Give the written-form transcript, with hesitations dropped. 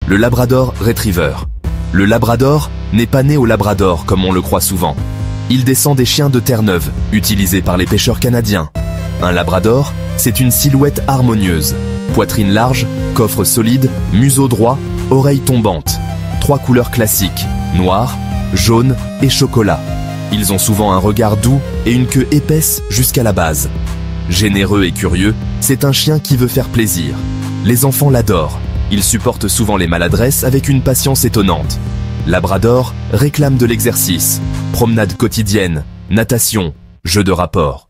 le Labrador Retriever. Le Labrador n'est pas né au Labrador comme on le croit souvent. Il descend des chiens de Terre-Neuve, utilisés par les pêcheurs canadiens. Un Labrador, c'est une silhouette harmonieuse. Poitrine large, coffre solide, museau droit, oreilles tombantes. 3 couleurs classiques, noir, jaune et chocolat. Ils ont souvent un regard doux et une queue épaisse jusqu'à la base. Généreux et curieux, c'est un chien qui veut faire plaisir. Les enfants l'adorent. Il supporte souvent les maladresses avec une patience étonnante. Labrador réclame de l'exercice, promenade quotidienne, natation, jeu de rapport.